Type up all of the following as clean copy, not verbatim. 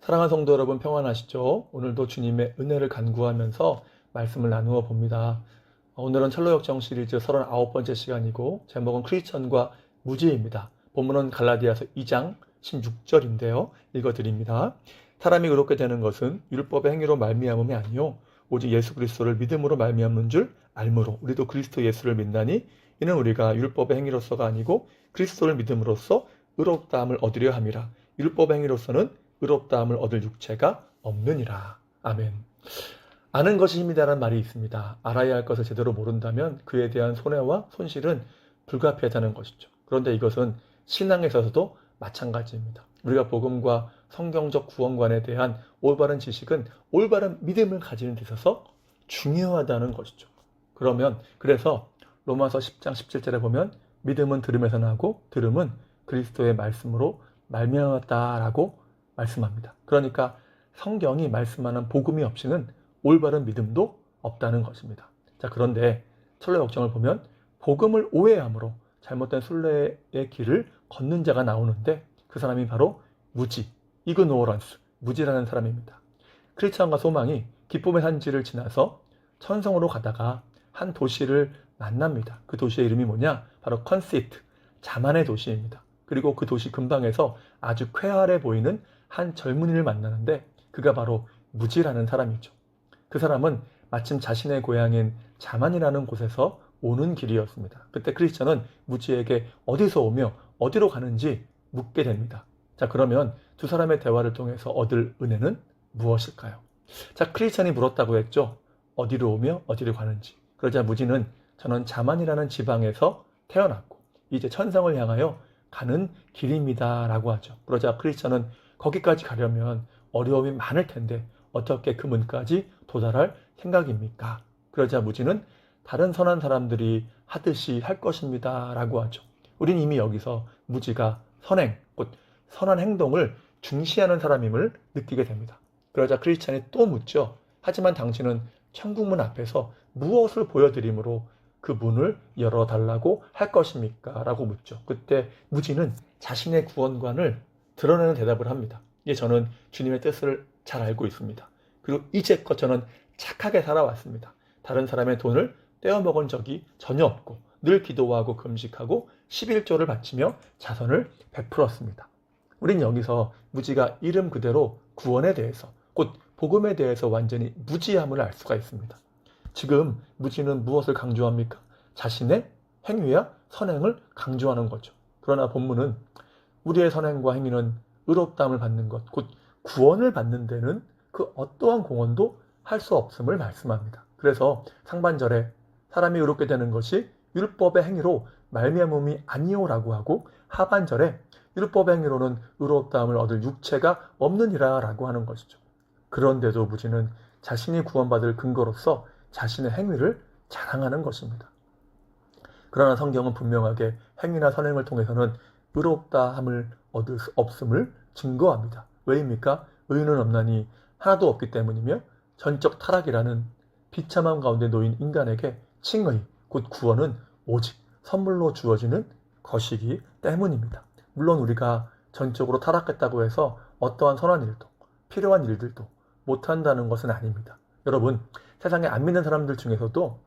사랑하는 성도 여러분 평안하시죠? 오늘도 주님의 은혜를 간구하면서 말씀을 나누어 봅니다. 오늘은 철로역정 시리즈 39번째 시간이고 제목은 크리스천과 무지입니다. 본문은 갈라디아서 2장 16절인데요. 읽어드립니다. 사람이 의롭게 되는 것은 율법의 행위로 말미암음이 아니요 오직 예수 그리스도를 믿음으로 말미암는 줄 알므로 우리도 그리스도 예수를 믿나니 이는 우리가 율법의 행위로서가 아니고 그리스도를 믿음으로써 의롭다함을 얻으려 함이라. 율법의 행위로서는 의롭다함을 얻을 육체가 없느니라. 아멘. 아는 것이 힘이다라는 말이 있습니다. 알아야 할 것을 제대로 모른다면 그에 대한 손해와 손실은 불가피하다는 것이죠. 그런데 이것은 신앙에 있어서도 마찬가지입니다. 우리가 복음과 성경적 구원관에 대한 올바른 지식은 올바른 믿음을 가지는 데 있어서 중요하다는 것이죠. 그래서 로마서 10장 17절에 보면 믿음은 들음에서 나고 들음은 그리스도의 말씀으로 말미암았다라고 말씀합니다. 그러니까 성경이 말씀하는 복음이 없이는 올바른 믿음도 없다는 것입니다. 자, 그런데 철로역정을 보면 복음을 오해함으로 잘못된 순례의 길을 걷는 자가 나오는데 그 사람이 바로 무지, 이그노런스, 무지라는 사람입니다. 크리스천과 소망이 기쁨의 산지를 지나서 천성으로 가다가 한 도시를 만납니다. 그 도시의 이름이 뭐냐? 바로 컨시트, 자만의 도시입니다. 그리고 그 도시 근방에서 아주 쾌활해 보이는 한 젊은이를 만나는데 그가 바로 무지라는 사람이죠. 그 사람은 마침 자신의 고향인 자만이라는 곳에서 오는 길이었습니다. 그때 크리스천은 무지에게 어디서 오며 어디로 가는지 묻게 됩니다. 자, 그러면 두 사람의 대화를 통해서 얻을 은혜는 무엇일까요? 자, 크리스천이 물었다고 했죠. 어디로 오며 어디로 가는지. 그러자 무지는 저는 자만이라는 지방에서 태어났고 이제 천성을 향하여 가는 길입니다 라고 하죠. 그러자 크리스천은 거기까지 가려면 어려움이 많을 텐데 어떻게 그 문까지 도달할 생각입니까? 그러자 무지는 다른 선한 사람들이 하듯이 할 것입니다 라고 하죠. 우린 이미 여기서 무지가 선행, 곧 선한 행동을 중시하는 사람임을 느끼게 됩니다. 그러자 크리스천이 또 묻죠. 하지만 당신은 천국문 앞에서 무엇을 보여드림으로 그 문을 열어달라고 할 것입니까? 라고 묻죠. 그때 무지는 자신의 구원관을 드러내는 대답을 합니다. 저는 주님의 뜻을 잘 알고 있습니다. 그리고 이제껏 저는 착하게 살아왔습니다. 다른 사람의 돈을 떼어먹은 적이 전혀 없고 늘 기도하고 금식하고 11조를 바치며 자선을 베풀었습니다. 우린 여기서 무지가 이름 그대로 구원에 대해서 곧 복음에 대해서 완전히 무지함을 알 수가 있습니다. 지금 무지는 무엇을 강조합니까? 자신의 행위와 선행을 강조하는 거죠. 그러나 본문은 우리의 선행과 행위는 의롭다함을 받는 것, 곧 구원을 받는 데는 그 어떠한 공헌도 할 수 없음을 말씀합니다. 그래서 상반절에 사람이 의롭게 되는 것이 율법의 행위로 말미암음이 아니오라고 하고 하반절에 율법의 행위로는 의롭다함을 얻을 육체가 없느니라 라고 하는 것이죠. 그런데도 무지는 자신이 구원받을 근거로서 자신의 행위를 자랑하는 것입니다. 그러나 성경은 분명하게 행위나 선행을 통해서는 의롭다함을 얻을 수 없음을 증거합니다. 왜입니까? 의인은 없나니 하나도 없기 때문이며 전적 타락이라는 비참함 가운데 놓인 인간에게 칭의, 곧 구원은 오직 선물로 주어지는 것이기 때문입니다. 물론 우리가 전적으로 타락했다고 해서 어떠한 선한 일도 필요한 일들도 못한다는 것은 아닙니다. 여러분, 세상에 안 믿는 사람들 중에서도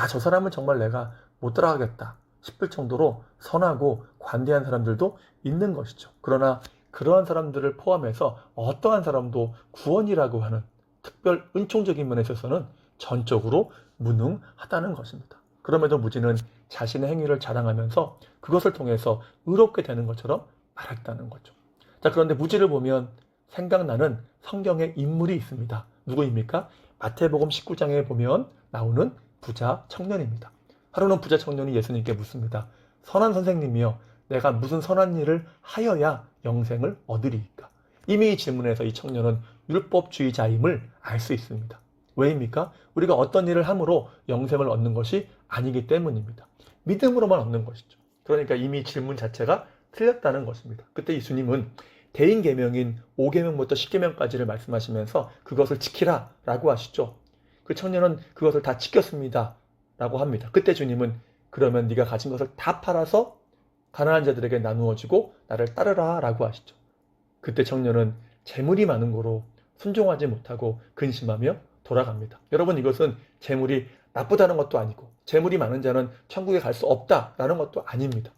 저 사람은 정말 내가 못 따라가겠다 싶을 정도로 선하고 관대한 사람들도 있는 것이죠. 그러나 그러한 사람들을 포함해서 어떠한 사람도 구원이라고 하는 특별 은총적인 면에 있어서는 전적으로 무능하다는 것입니다. 그럼에도 무지는 자신의 행위를 자랑하면서 그것을 통해서 의롭게 되는 것처럼 말했다는 거죠. 자, 그런데 무지를 보면 생각나는 성경의 인물이 있습니다. 누구입니까? 마태복음 19장에 보면 나오는 부자 청년입니다. 하루는 부자 청년이 예수님께 묻습니다. 선한 선생님이여, 내가 무슨 선한 일을 하여야 영생을 얻으리이까? 이미 이 질문에서 이 청년은 율법주의자임을 알 수 있습니다. 왜입니까? 우리가 어떤 일을 함으로 영생을 얻는 것이 아니기 때문입니다. 믿음으로만 얻는 것이죠. 그러니까 이미 질문 자체가 틀렸다는 것입니다. 그때 예수님은 대인계명인 5계명부터 10계명까지를 말씀하시면서 그것을 지키라 라고 하시죠. 그 청년은 그것을 다 지켰습니다 라고 합니다. 그때 주님은 그러면 네가 가진 것을 다 팔아서 가난한 자들에게 나누어주고 나를 따르라 라고 하시죠. 그때 청년은 재물이 많은 거로 순종하지 못하고 근심하며 돌아갑니다. 여러분, 이것은 재물이 나쁘다는 것도 아니고 재물이 많은 자는 천국에 갈 수 없다라는 것도 아닙니다.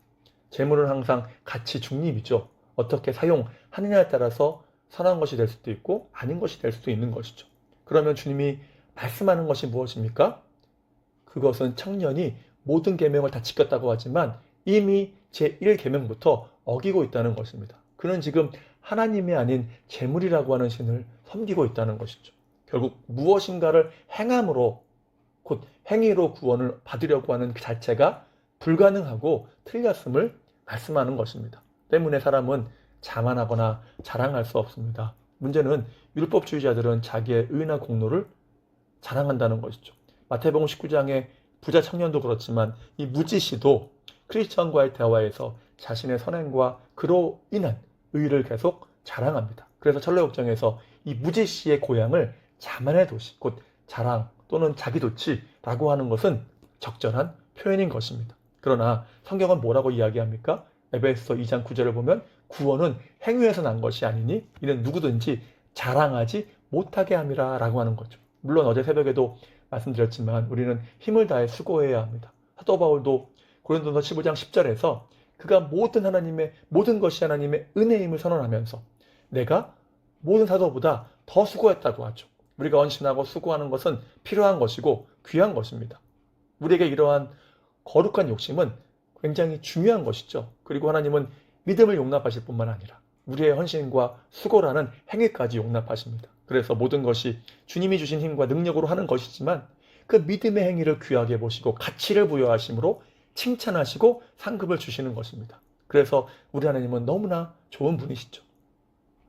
재물은 항상 가치 중립이죠. 어떻게 사용하느냐에 따라서 선한 것이 될 수도 있고 아닌 것이 될 수도 있는 것이죠. 그러면 주님이 말씀하는 것이 무엇입니까? 그것은 청년이 모든 계명을 다 지켰다고 하지만 이미 제1계명부터 어기고 있다는 것입니다. 그는 지금 하나님이 아닌 재물이라고 하는 신을 섬기고 있다는 것이죠. 결국 무엇인가를 행함으로, 곧 행위로 구원을 받으려고 하는 그 자체가 불가능하고 틀렸음을 말씀하는 것입니다. 때문에 사람은 자만하거나 자랑할 수 없습니다. 문제는 율법주의자들은 자기의 의나 공로를 자랑한다는 것이죠. 마태복음 19장의 부자 청년도 그렇지만 이 무지씨도 크리스천과의 대화에서 자신의 선행과 그로 인한 의를 계속 자랑합니다. 그래서 철로역정에서 이 무지씨의 고향을 자만의 도시, 곧 자랑 또는 자기도취라고 하는 것은 적절한 표현인 것입니다. 그러나 성경은 뭐라고 이야기합니까? 에베소서 2장 9절을 보면 구원은 행위에서 난 것이 아니니 이는 누구든지 자랑하지 못하게 함이라 라고 하는 거죠. 물론 어제 새벽에도 말씀드렸지만 우리는 힘을 다해 수고해야 합니다. 사도 바울도 고린도서 15장 10절에서 그가 모든 것이 하나님의 은혜임을 선언하면서 내가 모든 사도보다 더 수고했다고 하죠. 우리가 헌신하고 수고하는 것은 필요한 것이고 귀한 것입니다. 우리에게 이러한 거룩한 욕심은 굉장히 중요한 것이죠. 그리고 하나님은 믿음을 용납하실 뿐만 아니라 우리의 헌신과 수고라는 행위까지 용납하십니다. 그래서 모든 것이 주님이 주신 힘과 능력으로 하는 것이지만 그 믿음의 행위를 귀하게 보시고 가치를 부여하심으로 칭찬하시고 상급을 주시는 것입니다. 그래서 우리 하나님은 너무나 좋은 분이시죠.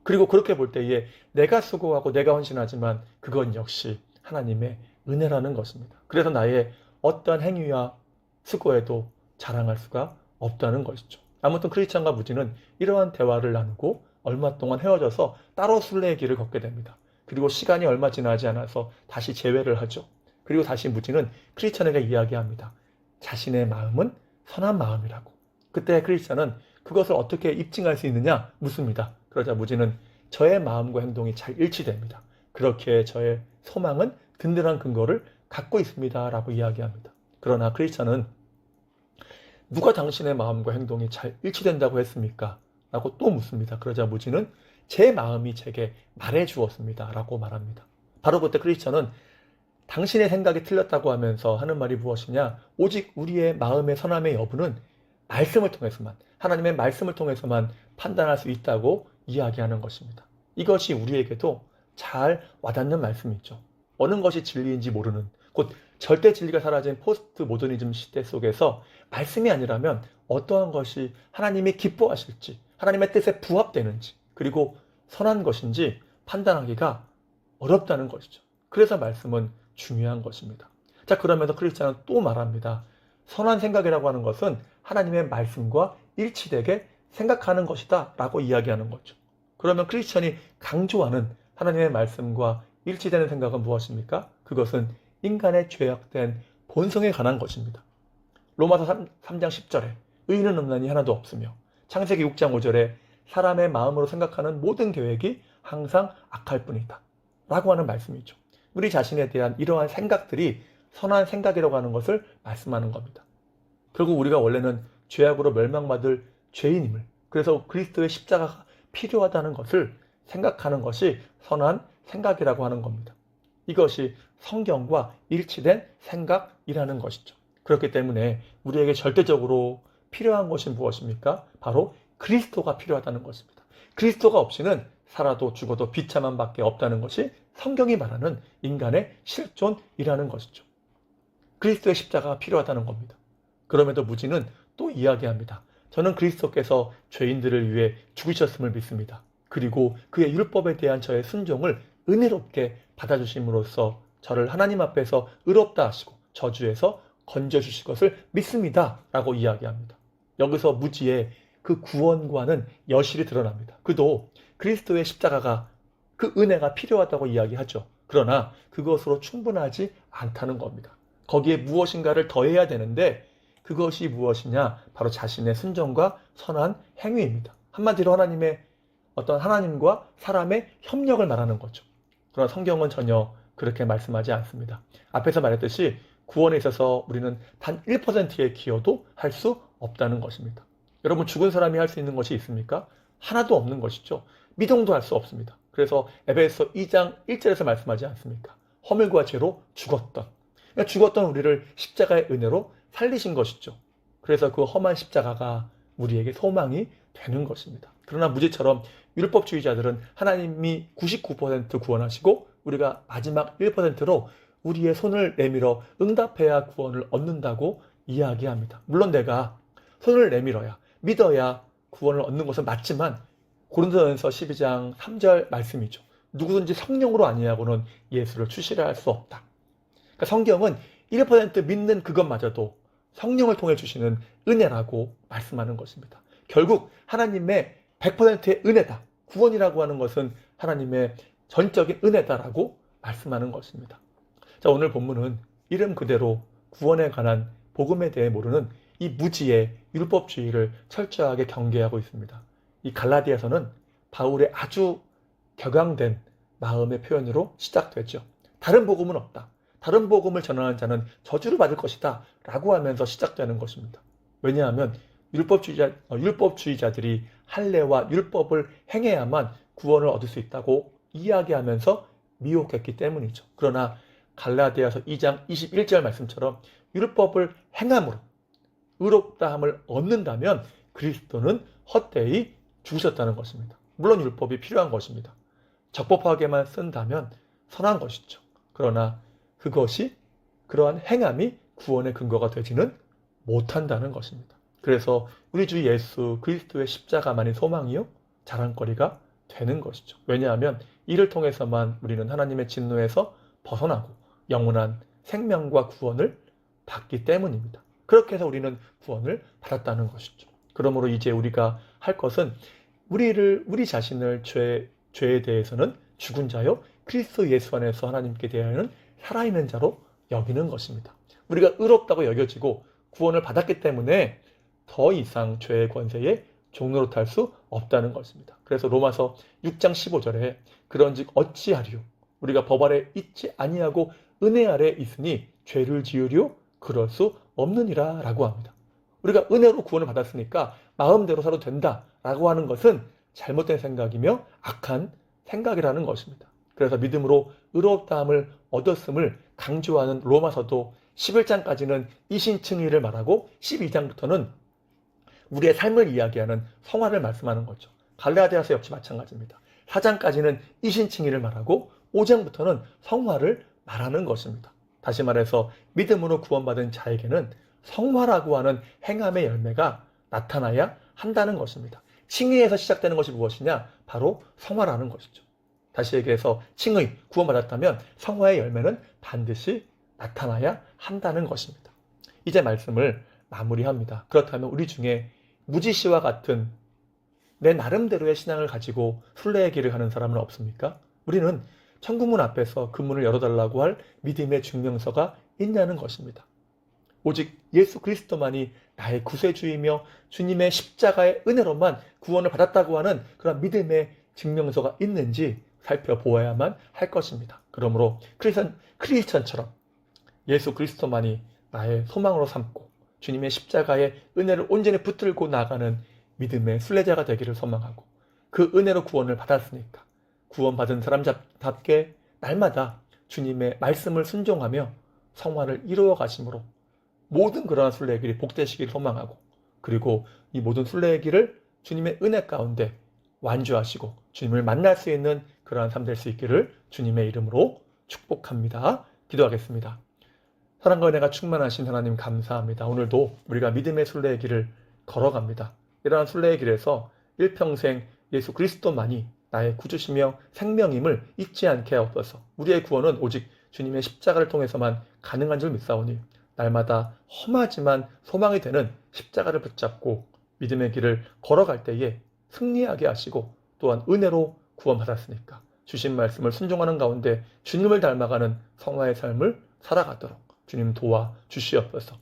그리고 그렇게 볼 때에 내가 수고하고 내가 헌신하지만 그건 역시 하나님의 은혜라는 것입니다. 그래서 나의 어떠한 행위와 수고에도 자랑할 수가 없다는 것이죠. 아무튼 크리스찬과 무지는 이러한 대화를 나누고 얼마 동안 헤어져서 따로 순례의 길을 걷게 됩니다. 그리고 시간이 얼마 지나지 않아서 다시 재회를 하죠. 그리고 다시 무지는 크리스찬에게 이야기합니다. 자신의 마음은 선한 마음이라고. 그때 크리스찬은 그것을 어떻게 입증할 수 있느냐 묻습니다. 그러자 무지는 저의 마음과 행동이 잘 일치됩니다. 그렇게 저의 소망은 든든한 근거를 갖고 있습니다 라고 이야기합니다. 그러나 크리스찬은 누가 당신의 마음과 행동이 잘 일치된다고 했습니까? 라고 또 묻습니다. 그러자 무지는 제 마음이 제게 말해 주었습니다 라고 말합니다. 바로 그때 크리스찬은 당신의 생각이 틀렸다고 하면서 하는 말이 무엇이냐? 오직 우리의 마음의 선함의 여부는 말씀을 통해서만, 하나님의 말씀을 통해서만 판단할 수 있다고 이야기하는 것입니다. 이것이 우리에게도 잘 와닿는 말씀이죠. 어느 것이 진리인지 모르는, 곧 절대 진리가 사라진 포스트 모더니즘 시대 속에서 말씀이 아니라면 어떠한 것이 하나님이 기뻐하실지, 하나님의 뜻에 부합되는지, 그리고 선한 것인지 판단하기가 어렵다는 것이죠. 그래서 말씀은 중요한 것입니다. 자, 그러면서 크리스찬은 또 말합니다. 선한 생각이라고 하는 것은 하나님의 말씀과 일치되게 생각하는 것이다 라고 이야기하는 거죠. 그러면 크리스찬이 강조하는 하나님의 말씀과 일치되는 생각은 무엇입니까? 그것은 인간의 죄악된 본성에 관한 것입니다. 로마서 3장 10절에 의인은 없나니 하나도 없으며 창세기 6장 5절에 사람의 마음으로 생각하는 모든 계획이 항상 악할 뿐이다 라고 하는 말씀이죠. 우리 자신에 대한 이러한 생각들이 선한 생각이라고 하는 것을 말씀하는 겁니다. 결국 우리가 원래는 죄악으로 멸망받을 죄인임을, 그래서 그리스도의 십자가가 필요하다는 것을 생각하는 것이 선한 생각이라고 하는 겁니다. 이것이 성경과 일치된 생각이라는 것이죠. 그렇기 때문에 우리에게 절대적으로 필요한 것이 무엇입니까? 바로 그리스도가 필요하다는 것입니다. 그리스도가 없이는 살아도 죽어도 비참함 밖에 없다는 것이 성경이 말하는 인간의 실존이라는 것이죠. 그리스도의 십자가가 필요하다는 겁니다. 그럼에도 무지는 또 이야기합니다. 저는 그리스도께서 죄인들을 위해 죽으셨음을 믿습니다. 그리고 그의 율법에 대한 저의 순종을 은혜롭게 받아주심으로써 저를 하나님 앞에서 의롭다 하시고 저주에서 건져주실 것을 믿습니다 라고 이야기합니다. 여기서 무지의 그 구원과는 여실히 드러납니다. 그도 그리스도의 십자가가, 그 은혜가 필요하다고 이야기하죠. 그러나 그것으로 충분하지 않다는 겁니다. 거기에 무엇인가를 더해야 되는데 그것이 무엇이냐? 바로 자신의 순종과 선한 행위입니다. 한마디로 하나님의 어떤 하나님과 사람의 협력을 말하는 거죠. 그러나 성경은 전혀 그렇게 말씀하지 않습니다. 앞에서 말했듯이 구원에 있어서 우리는 단 1%의 기여도 할 수 없다는 것입니다. 여러분, 죽은 사람이 할 수 있는 것이 있습니까? 하나도 없는 것이죠. 미동도 할 수 없습니다. 그래서 에베소 2장 1절에서 말씀하지 않습니까? 허물과 죄로 죽었던, 그러니까 죽었던 우리를 십자가의 은혜로 살리신 것이죠. 그래서 그 험한 십자가가 우리에게 소망이 되는 것입니다. 그러나 무지처럼 율법주의자들은 하나님이 99% 구원하시고 우리가 마지막 1%로 우리의 손을 내밀어 응답해야 구원을 얻는다고 이야기합니다. 물론 내가 손을 내밀어야, 믿어야 구원을 얻는 것은 맞지만 고린도전서 12장 3절 말씀이죠. 누구든지 성령으로 아니하고는 예수를 추시라 할 수 없다. 그러니까 성경은 1% 믿는 그것마저도 성령을 통해 주시는 은혜라고 말씀하는 것입니다. 결국 하나님의 100%의 은혜다. 구원이라고 하는 것은 하나님의 전적인 은혜다라고 말씀하는 것입니다. 자, 오늘 본문은 이름 그대로 구원에 관한 복음에 대해 모르는 이 무지의 율법주의를 철저하게 경계하고 있습니다. 이 갈라디아서는 바울의 아주 격앙된 마음의 표현으로 시작되죠. 다른 복음은 없다. 다른 복음을 전하는 자는 저주를 받을 것이다 라고 하면서 시작되는 것입니다. 왜냐하면 율법주의자들이 할례와 율법을 행해야만 구원을 얻을 수 있다고 이야기하면서 미혹했기 때문이죠. 그러나 갈라디아서 2장 21절 말씀처럼 율법을 행함으로 의롭다함을 얻는다면 그리스도는 헛되이 죽으셨다는 것입니다. 물론 율법이 필요한 것입니다. 적법하게만 쓴다면 선한 것이죠. 그러나 그것이 그러한 행함이 구원의 근거가 되지는 못한다는 것입니다. 그래서 우리 주 예수 그리스도의 십자가만이 소망이요 자랑거리가 되는 것이죠. 왜냐하면 이를 통해서만 우리는 하나님의 진노에서 벗어나고 영원한 생명과 구원을 받기 때문입니다. 그렇게 해서 우리는 구원을 받았다는 것이죠. 그러므로 이제 우리가 할 것은 우리 자신을 죄에 대해서는 죽은 자요 그리스도 예수 안에서 하나님께 대하여는 살아있는 자로 여기는 것입니다. 우리가 의롭다고 여겨지고 구원을 받았기 때문에 더 이상 죄의 권세에 종노릇할 수 없다는 것입니다. 그래서 로마서 6장 15절에 그런즉 어찌하리요 우리가 법 아래 있지 아니하고 은혜 아래 있으니 죄를 지으리요 그럴 수 없느니라 라고 합니다. 우리가 은혜로 구원을 받았으니까 마음대로 살아도 된다라고 하는 것은 잘못된 생각이며 악한 생각이라는 것입니다. 그래서 믿음으로 의롭다함을 얻었음을 강조하는 로마서도 11장까지는 이신칭의를 말하고 12장부터는 우리의 삶을 이야기하는 성화를 말씀하는 거죠. 갈라디아서 역시 마찬가지입니다. 4장까지는 이신칭의를 말하고 5장부터는 성화를 말하는 것입니다. 다시 말해서 믿음으로 구원받은 자에게는 성화라고 하는 행함의 열매가 나타나야 한다는 것입니다. 칭의에서 시작되는 것이 무엇이냐? 바로 성화라는 것이죠. 다시 얘기해서 칭의, 구원받았다면 성화의 열매는 반드시 나타나야 한다는 것입니다. 이제 말씀을 마무리합니다. 그렇다면 우리 중에 무지씨와 같은 내 나름대로의 신앙을 가지고 순례의 길을 가는 사람은 없습니까? 우리는 천국문 앞에서 그 문을 열어달라고 할 믿음의 증명서가 있냐는 것입니다. 오직 예수 그리스도만이 나의 구세주이며 주님의 십자가의 은혜로만 구원을 받았다고 하는 그런 믿음의 증명서가 있는지 살펴보아야만 할 것입니다. 그러므로 크리스천처럼 예수 그리스도만이 나의 소망으로 삼고 주님의 십자가의 은혜를 온전히 붙들고 나가는 믿음의 순례자가 되기를 소망하고 그 은혜로 구원을 받았으니까 구원받은 사람답게 날마다 주님의 말씀을 순종하며 성화를 이루어 가심으로 모든 그러한 순례의 길이 복되시기를 소망하고 그리고 이 모든 순례의 길을 주님의 은혜 가운데 완주하시고 주님을 만날 수 있는 그러한 삶 될 수 있기를 주님의 이름으로 축복합니다. 기도하겠습니다. 사랑과 은혜가 충만하신 하나님 감사합니다. 오늘도 우리가 믿음의 순례의 길을 걸어갑니다. 이러한 순례의 길에서 일평생 예수 그리스도만이 나의 구주시며 생명임을 잊지 않게 하옵소서. 우리의 구원은 오직 주님의 십자가를 통해서만 가능한 줄 믿사오니 날마다 험하지만 소망이 되는 십자가를 붙잡고 믿음의 길을 걸어갈 때에 승리하게 하시고 또한 은혜로 구원받았으니까 주신 말씀을 순종하는 가운데 주님을 닮아가는 성화의 삶을 살아가도록 주님 도와 주시옵소서.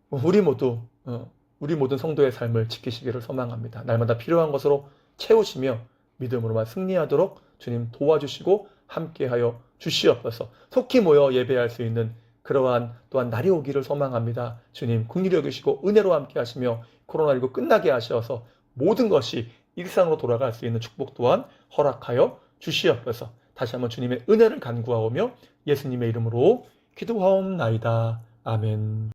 우리 모든 성도의 삶을 지키시기를 소망합니다. 날마다 필요한 것으로 채우시며 믿음으로만 승리하도록 주님 도와주시고 함께하여 주시옵소서. 속히 모여 예배할 수 있는 그러한 또한 날이 오기를 소망합니다. 주님 긍휼히 여기시고 은혜로 함께 하시며 코로나19 끝나게 하셔서 모든 것이 일상으로 돌아갈 수 있는 축복 또한 허락하여 주시옵소서. 다시 한번 주님의 은혜를 간구하오며 예수님의 이름으로 기도하옵나이다. 아멘.